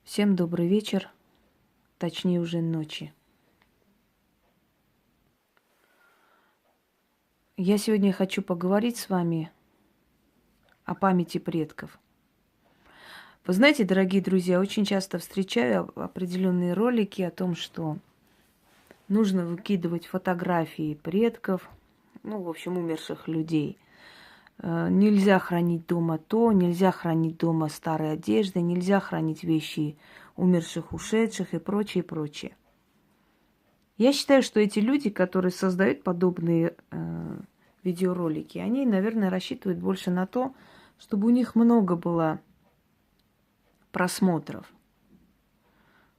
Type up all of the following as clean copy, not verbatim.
Всем добрый вечер, точнее уже ночи. Я сегодня хочу поговорить с вами о памяти предков. Вы знаете, дорогие друзья, очень часто встречаю определенные ролики о том, что нужно выкидывать фотографии предков, в общем, умерших людей. Нельзя хранить дома то, нельзя хранить дома старые одежды, нельзя хранить вещи умерших, ушедших и прочее, прочее. Я считаю, что эти люди, которые создают подобные видеоролики, они, наверное, рассчитывают больше на то, чтобы у них много было просмотров,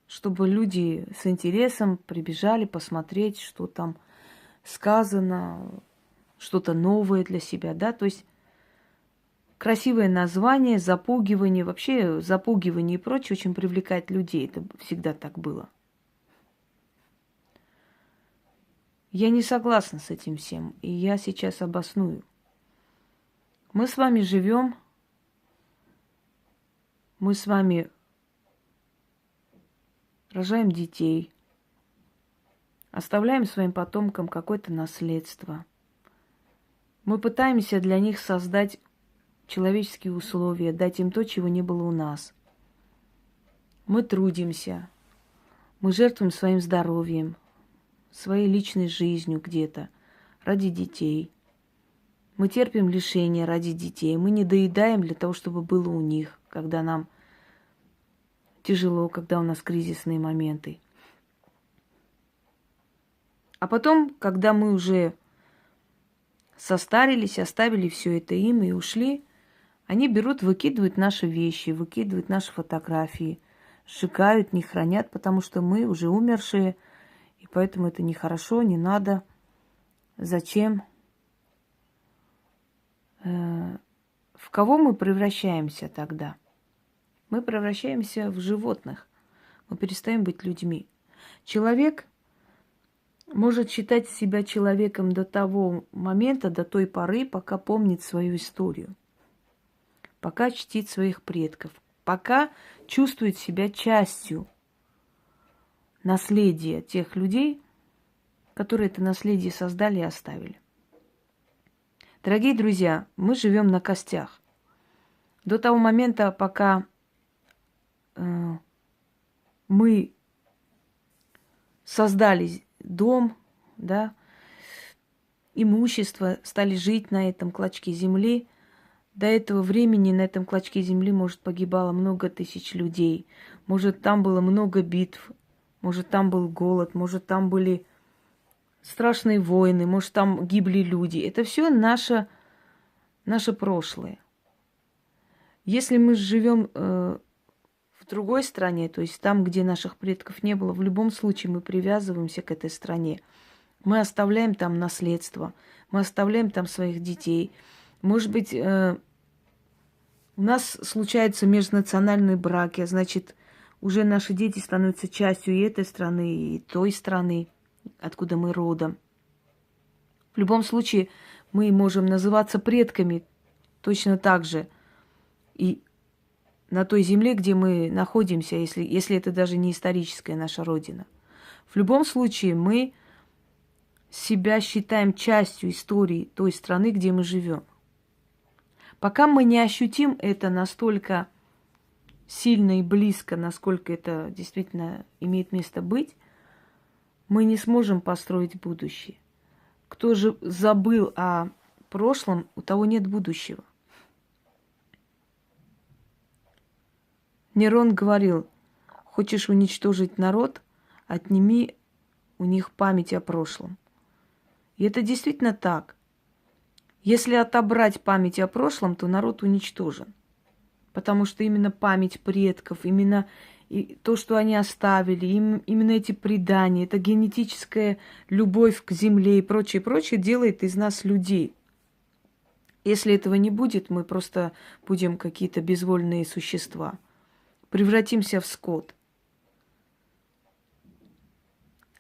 чтобы люди с интересом прибежали посмотреть, что там сказано, что-то новое для себя, да, то есть красивое название, запугивание, вообще запугивание и прочее очень привлекает людей, это всегда так было. Я не согласна с этим всем, и я сейчас обосную. Мы с вами живем, мы с вами рожаем детей, оставляем своим потомкам какое-то наследство. Мы пытаемся для них создать человеческие условия, дать им то, чего не было у нас. Мы трудимся, мы жертвуем своим здоровьем, своей личной жизнью где-то ради детей. Мы терпим лишения ради детей. Мы не доедаем для того, чтобы было у них, когда нам тяжело, когда у нас кризисные моменты. А потом, когда мы уже состарились, оставили все это им и ушли, они берут, выкидывают наши вещи, выкидывают наши фотографии, сжигают, не хранят, потому что мы уже умершие, и поэтому это нехорошо, не надо. Зачем? В кого мы превращаемся тогда? Мы превращаемся в животных. Мы перестаем быть людьми. Человек может считать себя человеком до того момента, до той поры, пока помнит свою историю, пока чтит своих предков, пока чувствует себя частью наследия тех людей, которые это наследие создали и оставили. Дорогие друзья, мы живем на костях. До того момента, пока мы создали дом, да, имущество, стали жить на этом клочке земли, до этого времени на этом клочке земли, может, погибало много тысяч людей, может, там было много битв, может, там был голод, может, там были страшные войны, может, там гибли люди. Это все наше прошлое. Если мы живем в другой стране, то есть там, где наших предков не было, в любом случае мы привязываемся к этой стране. Мы оставляем там наследство, мы оставляем там своих детей. Может быть, у нас случаются межнациональные браки, значит, уже наши дети становятся частью и этой страны, и той страны, откуда мы родом. В любом случае, мы можем называться предками точно так же и на той земле, где мы находимся, если это даже не историческая наша родина. В любом случае, мы себя считаем частью истории той страны, где мы живем. Пока мы не ощутим это настолько сильно и близко, насколько это действительно имеет место быть, мы не сможем построить будущее. Кто же забыл о прошлом, у того нет будущего. Нерон говорил: хочешь уничтожить народ, отними у них память о прошлом. И это действительно так. Если отобрать память о прошлом, то народ уничтожен. Потому что именно память предков, именно то, что они оставили, именно эти предания, эта генетическая любовь к земле и прочее, прочее делает из нас людей. Если этого не будет, мы просто будем какие-то безвольные существа. Превратимся в скот.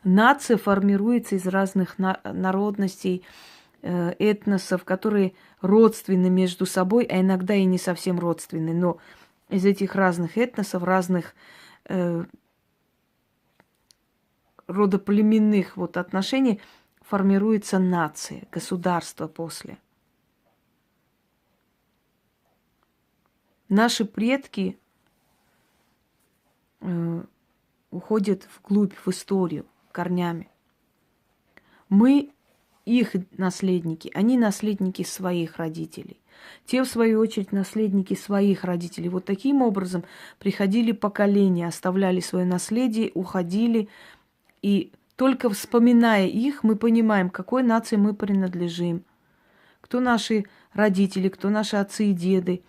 Нация формируется из разных народностей, этносов, которые родственны между собой, а иногда и не совсем родственны. Но из этих разных этносов, разных родоплеменных вот отношений формируется нация, государство после. Наши предки уходят вглубь, в историю, корнями. Мы их наследники, они наследники своих родителей. Те, в свою очередь, наследники своих родителей. Вот таким образом приходили поколения, оставляли свое наследие, уходили. И только вспоминая их, мы понимаем, к какой нации мы принадлежим. Кто наши родители, кто наши отцы и деды,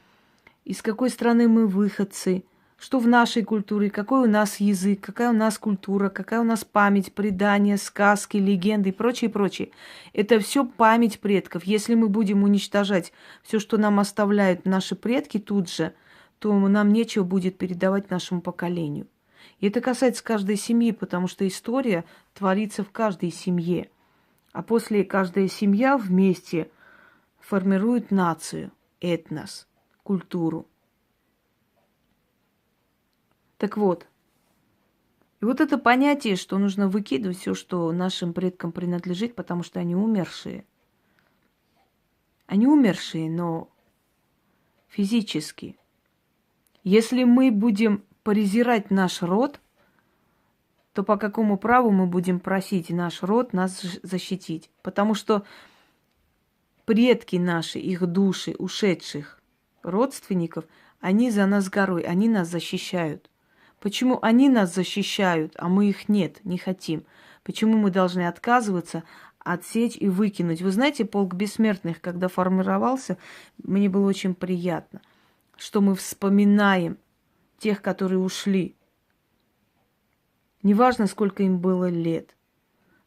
из какой страны мы выходцы, что в нашей культуре, какой у нас язык, какая у нас культура, какая у нас память, предания, сказки, легенды и прочее, прочее. Это все память предков. Если мы будем уничтожать все, что нам оставляют наши предки тут же, то нам нечего будет передавать нашему поколению. И это касается каждой семьи, потому что история творится в каждой семье. А после каждая семья вместе формирует нацию, этнос, культуру. Так вот, и вот это понятие, что нужно выкидывать все, что нашим предкам принадлежит, потому что они умершие. Они умершие, но физически. Если мы будем презирать наш род, то по какому праву мы будем просить наш род нас защитить? Потому что предки наши, их души ушедших родственников, они за нас горой, они нас защищают. Почему они нас защищают, а мы их нет, не хотим? Почему мы должны отказываться, отсечь и выкинуть? Вы знаете, полк бессмертных, когда формировался, мне было очень приятно, что мы вспоминаем тех, которые ушли. Неважно, сколько им было лет,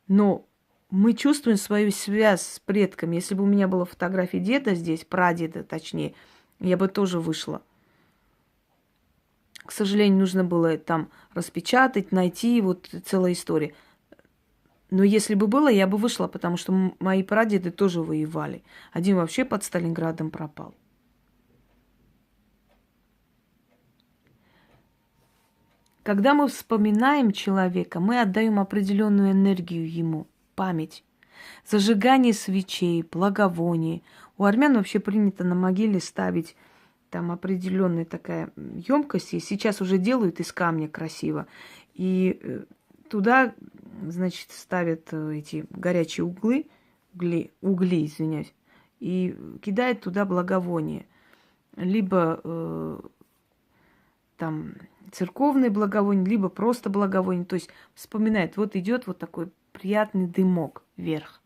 но мы чувствуем свою связь с предками. Если бы у меня была фотография деда здесь, прадеда точнее, я бы тоже вышла. К сожалению, нужно было там распечатать, найти, вот целая история. Но если бы было, я бы вышла, потому что мои прадеды тоже воевали. Один вообще под Сталинградом пропал. Когда мы вспоминаем человека, мы отдаем определенную энергию ему, память. Зажигание свечей, благовоний. У армян вообще принято на могиле ставить там определенная такая емкость, и сейчас уже делают из камня красиво. И туда, значит, ставят эти горячие угли, извиняюсь, и кидают туда благовоние. Либо там церковные благовония, либо просто благовоние. То есть вспоминает, вот идет вот такой приятный дымок вверх.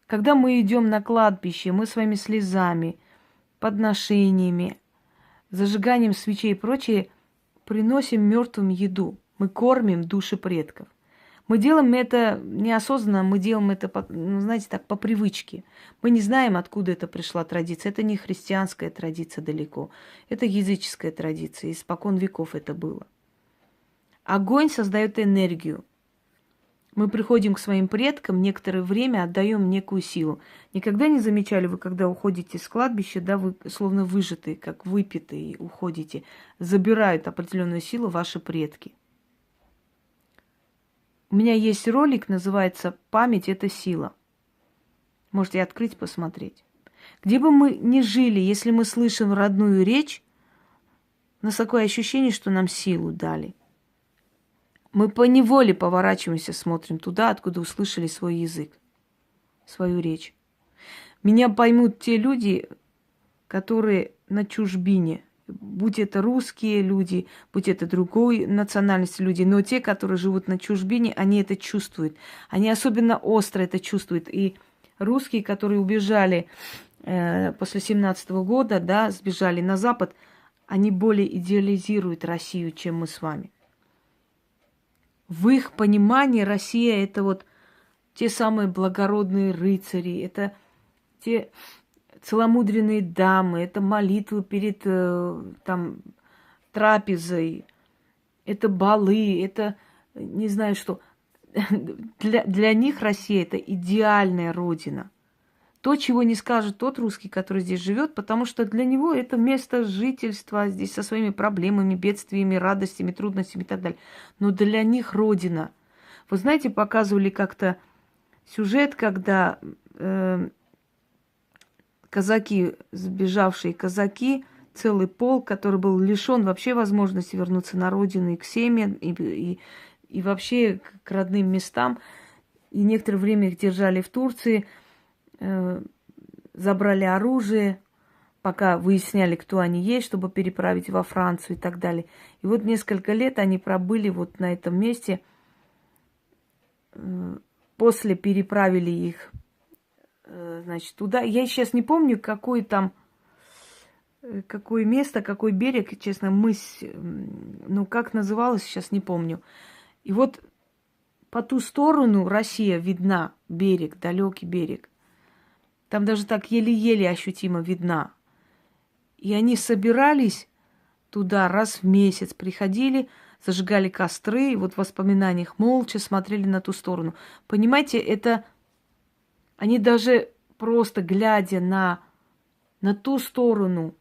Когда мы идем на кладбище, мы своими слезами, подношениями, зажиганием свечей и прочее приносим мертвым еду. Мы кормим души предков. Мы делаем это неосознанно, мы делаем это, знаете, так, по привычке. Мы не знаем, откуда это пришла традиция. Это не христианская традиция далеко. Это языческая традиция. Испокон веков это было. Огонь создает энергию. Мы приходим к своим предкам, некоторое время отдаем некую силу. Никогда не замечали вы, когда уходите с кладбища, да, вы словно выжатые, как выпитые, уходите, забирают определенную силу ваши предки. У меня есть ролик, называется «Память – это сила». Можете открыть, посмотреть. Где бы мы ни жили, если мы слышим родную речь, у нас такое ощущение, что нам силу дали. Мы поневоле поворачиваемся, смотрим туда, откуда услышали свой язык, свою речь. Меня поймут те люди, которые на чужбине. Будь это русские люди, будь это другой национальности люди. Но те, которые живут на чужбине, они это чувствуют. Они особенно остро это чувствуют. И русские, которые убежали после 17-го года, да, сбежали на Запад, они более идеализируют Россию, чем мы с вами. В их понимании Россия – это вот те самые благородные рыцари, это те целомудренные дамы, это молитвы перед там, трапезой, это балы, это не знаю что. Для них Россия – это идеальная родина. то, чего не скажет тот русский, который здесь живет, потому что для него это место жительства, здесь со своими проблемами, бедствиями, радостями, трудностями и так далее. Но для них родина. Вы знаете, показывали как-то сюжет, когда казаки, сбежавшие казаки, целый полк, который был лишен вообще возможности вернуться на родину и к семьям, и вообще к родным местам. И некоторое время их держали в Турции, забрали оружие, пока выясняли, кто они есть, чтобы переправить во Францию и так далее. И вот несколько лет они пробыли вот на этом месте. После переправили их, значит, туда. Я сейчас не помню, какое место, какой берег, честно, мыс, ну, как называлось, сейчас не помню. И вот по ту сторону Россия видна, берег, далекий берег. Там даже так еле-еле ощутимо видна. И они собирались туда раз в месяц, приходили, зажигали костры, и вот в воспоминаниях молча смотрели на ту сторону. Понимаете, это они даже просто глядя на ту сторону,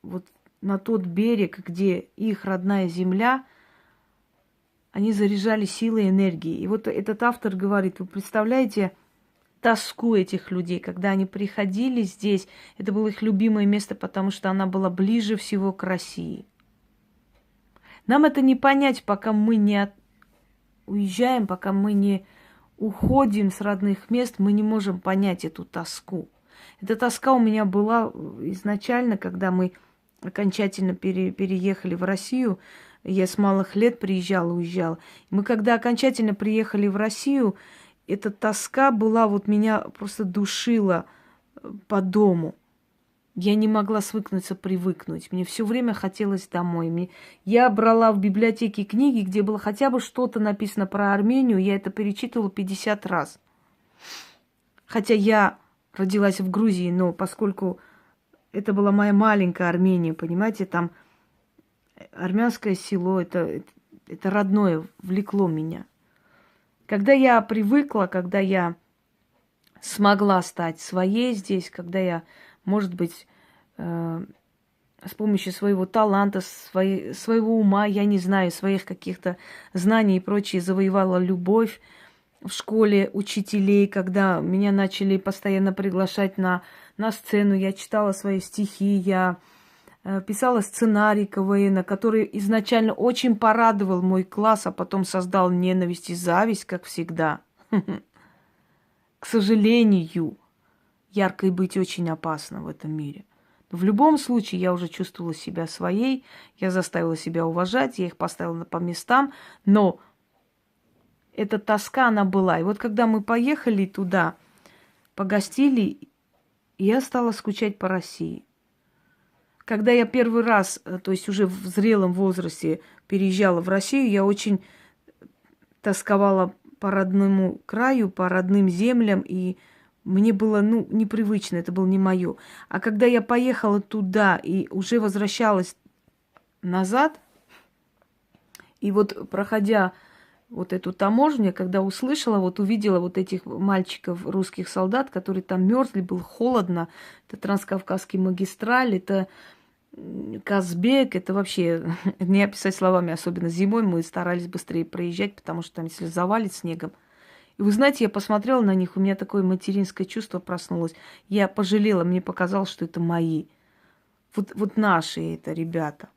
вот на тот берег, где их родная земля, они заряжали силой, энергией. И вот этот автор говорит, вы представляете тоску этих людей, когда они приходили здесь, это было их любимое место, потому что она была ближе всего к России. Нам это не понять, пока мы не уезжаем, пока мы не уходим с родных мест, мы не можем понять эту тоску. Эта тоска у меня была изначально, когда мы окончательно переехали в Россию. Я с малых лет приезжала, уезжала. Мы когда окончательно приехали в Россию, эта тоска была, вот меня просто душила по дому. Я не могла свыкнуться, привыкнуть. Мне все время хотелось домой. Я брала в библиотеке книги, где было хотя бы что-то написано про Армению. Я это перечитывала 50 раз. Хотя я родилась в Грузии, но поскольку это была моя маленькая Армения, понимаете, там армянское село, это родное, влекло меня. Когда я привыкла, когда я смогла стать своей здесь, когда я, может быть, с помощью своего таланта, своего ума, я не знаю, своих каких-то знаний и прочее, завоевала любовь в школе учителей, когда меня начали постоянно приглашать на сцену, я читала свои стихи, я писала сценарий КВН, который изначально очень порадовал мой класс, а потом создал ненависть и зависть, как всегда. К сожалению, яркой быть очень опасно в этом мире. Но в любом случае я уже чувствовала себя своей, я заставила себя уважать, я их поставила по местам, но эта тоска, она была. И вот когда мы поехали туда, погостили, я стала скучать по России. Когда я первый раз, то есть уже в зрелом возрасте переезжала в Россию, я очень тосковала по родному краю, по родным землям, и мне было, непривычно, это было не мое. А когда я поехала туда и уже возвращалась назад, и вот проходя вот эту таможню, когда услышала, вот увидела вот этих мальчиков, русских солдат, которые там мерзли, было холодно, это Транскавказский магистраль, это Казбек, это вообще не описать словами, особенно зимой мы старались быстрее проезжать, потому что там, если завалит снегом. И вы знаете, я посмотрела на них, у меня такое материнское чувство проснулось. Я пожалела, мне показалось, что это мои. Вот наши это ребята.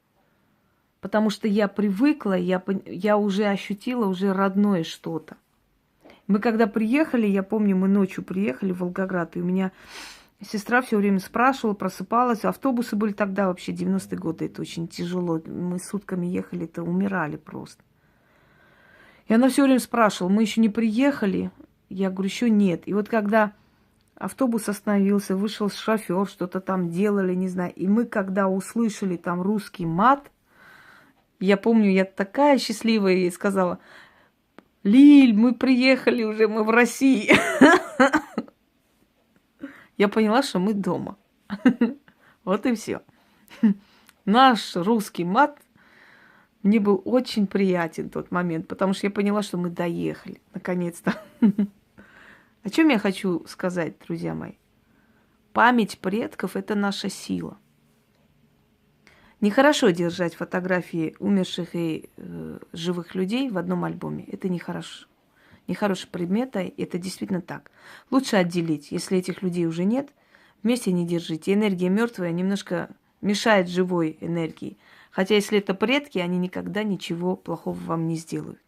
Потому что я привыкла, я уже ощутила уже родное что-то. Мы когда приехали, я помню, мы ночью приехали в Волгоград, и у меня сестра все время спрашивала, просыпалась. Автобусы были тогда вообще, 90-е годы, это очень тяжело. Мы сутками ехали, это умирали просто. И она все время спрашивала, мы еще не приехали? Я говорю, еще нет. И вот когда автобус остановился, вышел шофер, что-то там делали, не знаю. И мы когда услышали там русский мат, я помню, я такая счастливая ей сказала, Лиль, мы приехали уже, мы в России. Я поняла, что мы дома. Вот и все. Наш русский мат мне был очень приятен в тот момент, потому что я поняла, что мы доехали, наконец-то. О чем я хочу сказать, друзья мои? Память предков – это наша сила. Нехорошо держать фотографии умерших и живых людей в одном альбоме. Это нехорошо. Нехороший предмет, а это действительно так. Лучше отделить. Если этих людей уже нет, вместе не держите. Энергия мертвая немножко мешает живой энергии. Хотя если это предки, они никогда ничего плохого вам не сделают.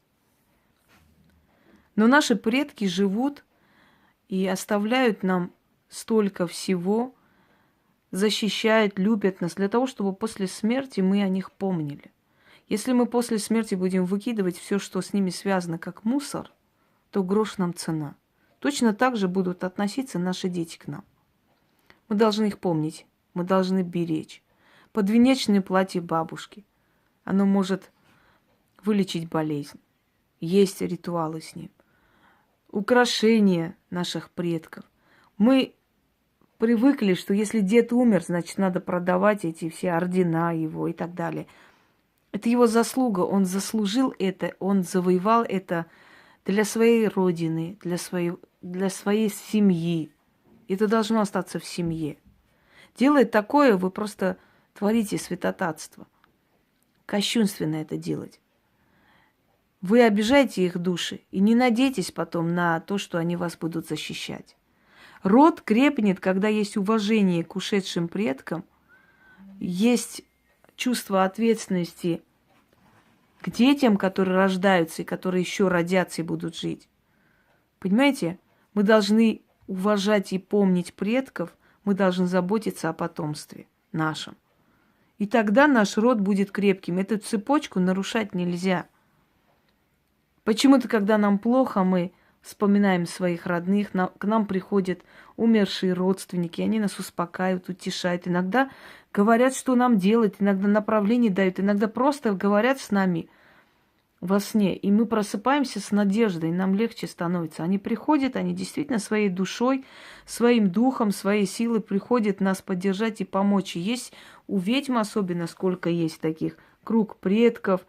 Но наши предки живут и оставляют нам столько всего, защищают, любят нас для того, чтобы после смерти мы о них помнили. Если мы после смерти будем выкидывать все, что с ними связано, как мусор, то грош нам цена. Точно так же будут относиться наши дети к нам. Мы должны их помнить, мы должны беречь. Подвенечное платье бабушки. Оно может вылечить болезнь. Есть ритуалы с ним. Украшения наших предков. Мы привыкли, что если дед умер, значит, надо продавать эти все ордена его и так далее. Это его заслуга, он заслужил это, он завоевал это для своей родины, для своей семьи. Это должно остаться в семье. Делая такое, вы просто творите святотатство. Кощунственно это делать. Вы обижаете их души и не надейтесь потом на то, что они вас будут защищать. Род крепнет, когда есть уважение к ушедшим предкам, есть чувство ответственности к детям, которые рождаются и которые еще родятся и будут жить. Понимаете? Мы должны уважать и помнить предков, мы должны заботиться о потомстве нашем. И тогда наш род будет крепким. Эту цепочку нарушать нельзя. Почему-то, когда нам плохо, мы вспоминаем своих родных, к нам приходят умершие родственники, они нас успокаивают, утешают. Иногда говорят, что нам делать, иногда направление дают, иногда просто говорят с нами во сне. И мы просыпаемся с надеждой, нам легче становится. Они приходят, они действительно своей душой, своим духом, своей силой приходят нас поддержать и помочь. И есть у ведьм особенно, сколько есть таких, круг предков,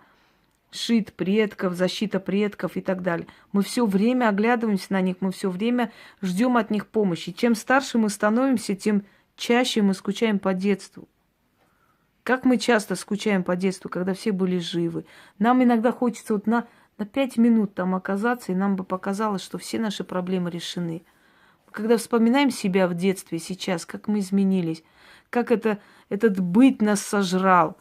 шит предков, защита предков и так далее. Мы все время оглядываемся на них, мы все время ждем от них помощи. Чем старше мы становимся, тем чаще мы скучаем по детству. Как мы часто скучаем по детству, когда все были живы. Нам иногда хочется вот на 5 минут там оказаться, и нам бы показалось, что все наши проблемы решены. Когда вспоминаем себя в детстве сейчас, как мы изменились, как этот быт нас сожрал,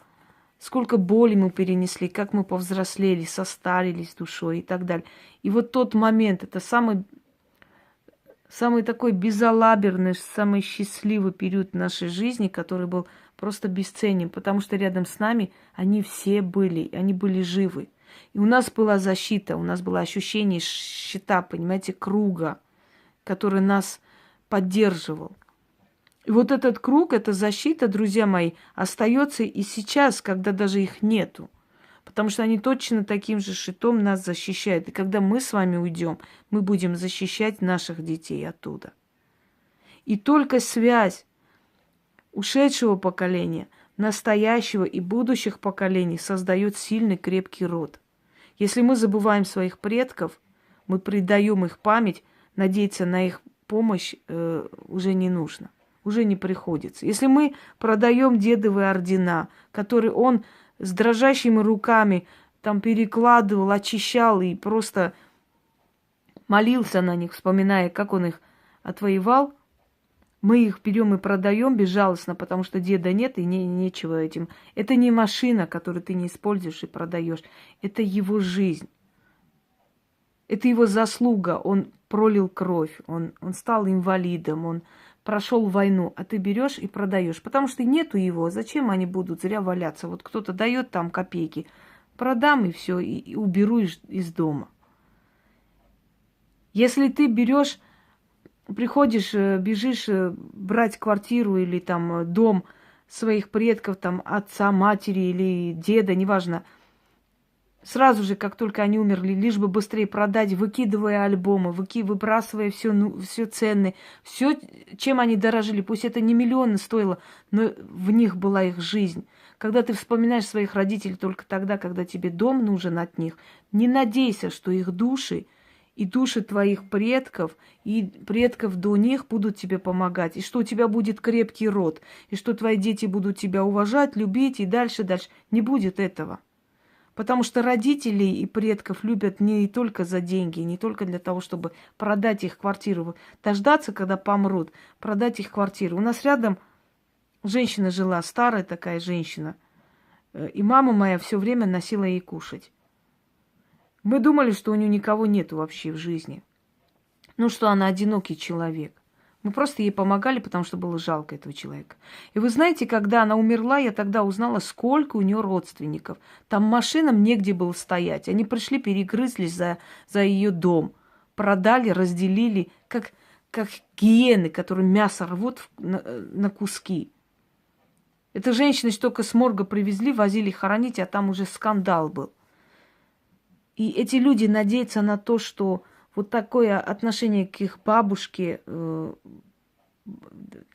сколько боли мы перенесли, как мы повзрослели, состарились душой и так далее. И вот тот момент, это самый такой безалаберный, самый счастливый период нашей жизни, который был просто бесценен, потому что рядом с нами они все были, они были живы. И у нас была защита, у нас было ощущение щита, понимаете, круга, который нас поддерживал. И вот этот круг, эта защита, друзья мои, остается и сейчас, когда даже их нету. Потому что они точно таким же щитом нас защищают. И когда мы с вами уйдем, мы будем защищать наших детей оттуда. И только связь ушедшего поколения, настоящего и будущих поколений создает сильный, крепкий род. Если мы забываем своих предков, мы предаем их память, надеяться на их помощь уже не нужно, уже не приходится. Если мы продаем дедовые ордена, которые он с дрожащими руками там перекладывал, очищал и просто молился на них, вспоминая, как он их отвоевал, мы их берем и продаем безжалостно, потому что деда нет и нечего этим. Это не машина, которую ты не используешь и продаешь. Это его жизнь. Это его заслуга. Он пролил кровь, он стал инвалидом, он прошел войну, а ты берешь и продаешь. Потому что нету его. Зачем они будут зря валяться? Вот кто-то дает там копейки. Продам и все, и уберу из дома. Если ты берешь, приходишь, бежишь брать квартиру или там дом своих предков, там отца, матери или деда, неважно, сразу же, как только они умерли, лишь бы быстрее продать, выкидывая альбомы, выбрасывая все ценное, все, чем они дорожили. Пусть это не миллионы стоило, но в них была их жизнь. Когда ты вспоминаешь своих родителей только тогда, когда тебе дом нужен от них, не надейся, что их души и души твоих предков, и предков до них будут тебе помогать, и что у тебя будет крепкий род, и что твои дети будут тебя уважать, любить и дальше. Не будет этого. Потому что родителей и предков любят не только за деньги, не только для того, чтобы продать их квартиру, дождаться, когда помрут, продать их квартиру. У нас рядом женщина жила, старая такая женщина, и мама моя все время носила ей кушать. Мы думали, что у нее никого нету вообще в жизни. Ну, что она одинокий человек. Мы просто ей помогали, потому что было жалко этого человека. И вы знаете, когда она умерла, я тогда узнала, сколько у нее родственников. Там машинам негде было стоять. Они пришли, перегрызлись за ее дом. Продали, разделили, как гиены, которые мясо рвут на куски. Это женщины только с морга привезли, возили хоронить, а там уже скандал был. И эти люди надеются на то, что вот такое отношение к их бабушке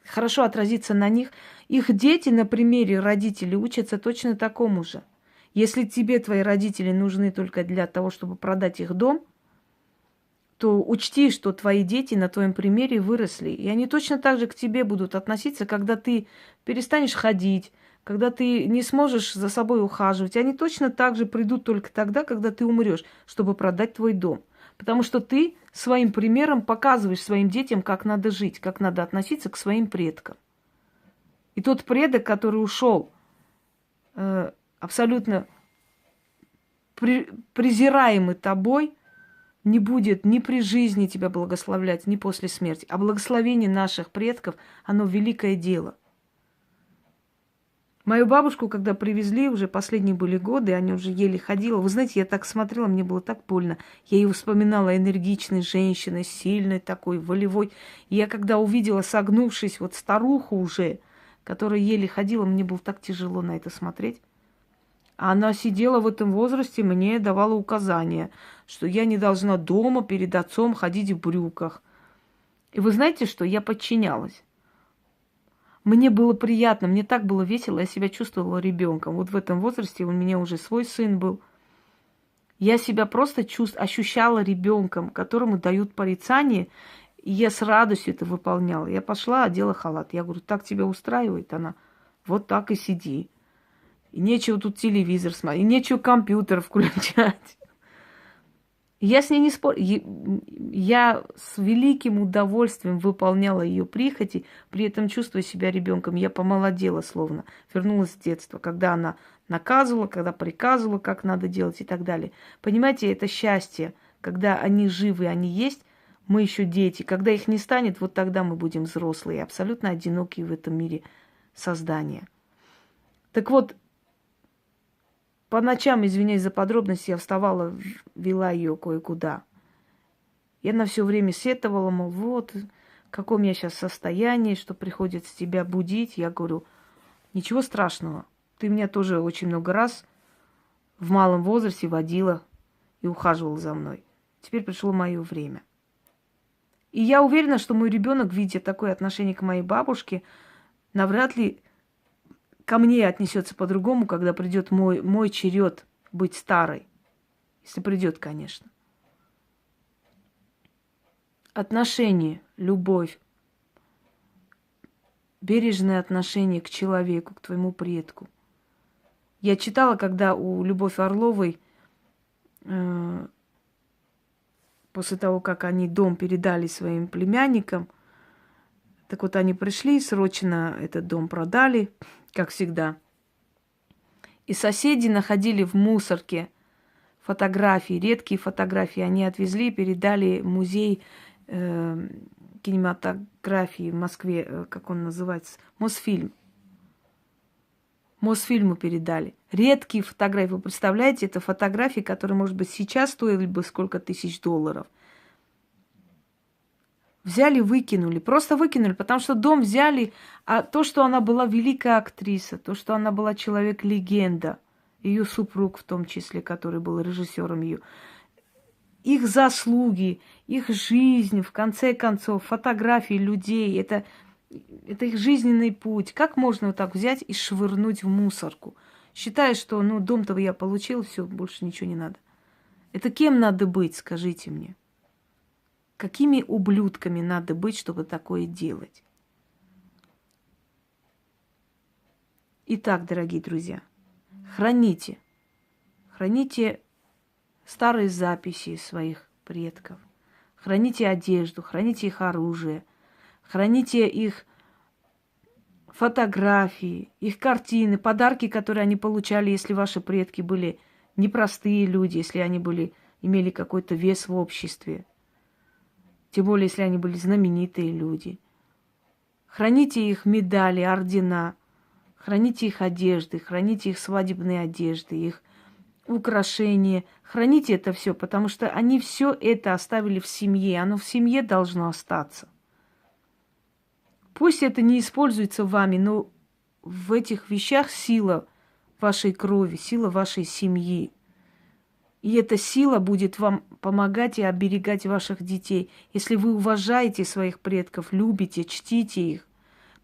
хорошо отразится на них. Их дети на примере родителей учатся точно такому же. Если тебе твои родители нужны только для того, чтобы продать их дом, то учти, что твои дети на твоем примере выросли. И они точно так же к тебе будут относиться, когда ты перестанешь ходить, когда ты не сможешь за собой ухаживать. Они точно так же придут только тогда, когда ты умрешь, чтобы продать твой дом. Потому что ты своим примером показываешь своим детям, как надо жить, как надо относиться к своим предкам. И тот предок, который ушел абсолютно презираемый тобой, не будет ни при жизни тебя благословлять, ни после смерти. А благословение наших предков, оно великое дело. Мою бабушку, когда привезли, уже последние были годы, они уже еле ходила. Вы знаете, я так смотрела, мне было так больно. Я ее вспоминала энергичной женщиной, сильной такой, волевой. И я когда увидела, согнувшись, вот старуху уже, которая еле ходила, мне было так тяжело на это смотреть. А она сидела в этом возрасте, мне давала указания, что я не должна дома перед отцом ходить в брюках. И вы знаете что? Я подчинялась. Мне было приятно, мне так было весело, я себя чувствовала ребенком. Вот в этом возрасте у меня уже свой сын был. Я себя просто ощущала ребенком, которому дают порицание, и я с радостью это выполняла. Я пошла, одела халат. Я говорю, так тебя устраивает? Она, вот так и сиди. И нечего тут телевизор смотреть, и нечего компьютер включать. Я с ней не спорю. Я с великим удовольствием выполняла ее прихоти, при этом чувствуя себя ребенком. Я помолодела словно, вернулась в детство, когда она наказывала, когда приказывала, как надо делать и так далее. Понимаете, это счастье, когда они живы, они есть, мы еще дети. Когда их не станет, вот тогда мы будем взрослые, абсолютно одинокие в этом мире создания. Так вот, по ночам, извиняюсь за подробности, я вставала, вела ее кое-куда. И она все время сетовала, мол, вот, в каком я сейчас состоянии, что приходится тебя будить. Я говорю, ничего страшного. Ты меня тоже очень много раз в малом возрасте водила и ухаживала за мной. Теперь пришло мое время. И я уверена, что мой ребенок, видя такое отношение к моей бабушке, навряд ли ко мне отнесется по-другому, когда придет мой черед быть старой. Если придет, конечно. Отношение, любовь, бережное отношение к человеку, к твоему предку. Я читала, когда у Любовь Орловой, после того, как они дом передали своим племянникам, так вот они пришли, срочно этот дом продали, как всегда. И соседи находили в мусорке фотографии, редкие фотографии. Они отвезли, передали в музей кинематографии в Москве, как он называется, Мосфильм. Мосфильму передали. Редкие фотографии. Вы представляете, это фотографии, которые, может быть, сейчас стоили бы сколько тысяч $. Взяли, выкинули. Просто выкинули, потому что дом взяли. А то, что она была великая актриса, то, что она была человек-легенда, ее супруг в том числе, который был режиссером ее, их заслуги, их жизнь, в конце концов, фотографии людей, это их жизненный путь. Как можно вот так взять и швырнуть в мусорку? Считая, что, дом-то я получил, все, больше ничего не надо. Это кем надо быть, скажите мне? Какими ублюдками надо быть, чтобы такое делать? Итак, дорогие друзья, храните старые записи своих предков, храните одежду, храните их оружие, храните их фотографии, их картины, подарки, которые они получали, если ваши предки были непростые люди, если они имели какой-то вес в обществе. Тем более, если они были знаменитые люди. Храните их медали, ордена, храните их одежды, храните их свадебные одежды, их украшения. Храните это все, потому что они все это оставили в семье. Оно в семье должно остаться. Пусть это не используется вами, но в этих вещах сила вашей крови, сила вашей семьи. И эта сила будет вам помогать и оберегать ваших детей. Если вы уважаете своих предков, любите, чтите их,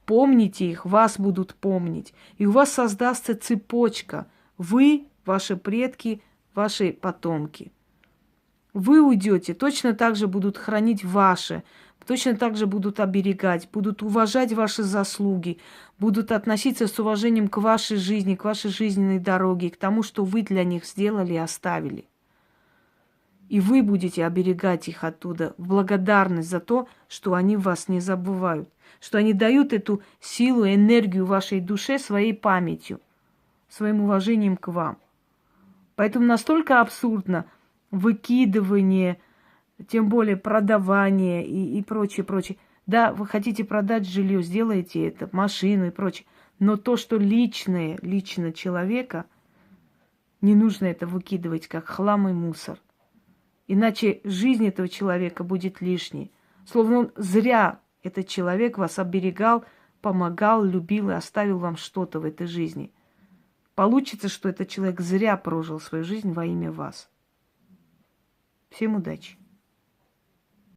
помните их, вас будут помнить. И у вас создастся цепочка. Вы, ваши предки, ваши потомки. Вы уйдете, точно так же будут хранить ваши, точно так же будут оберегать, будут уважать ваши заслуги, будут относиться с уважением к вашей жизни, к вашей жизненной дороге, к тому, что вы для них сделали и оставили. И вы будете оберегать их оттуда в благодарность за то, что они вас не забывают, что они дают эту силу, энергию вашей душе своей памятью, своим уважением к вам. Поэтому настолько абсурдно выкидывание, тем более продавание и прочее, прочее. Да, вы хотите продать жилье, сделайте это, машину и прочее. Но то, что личное, лично человека, не нужно это выкидывать как хлам и мусор. Иначе жизнь этого человека будет лишней. Словно он зря, этот человек, вас оберегал, помогал, любил и оставил вам что-то в этой жизни. Получится, что этот человек зря прожил свою жизнь во имя вас. Всем удачи!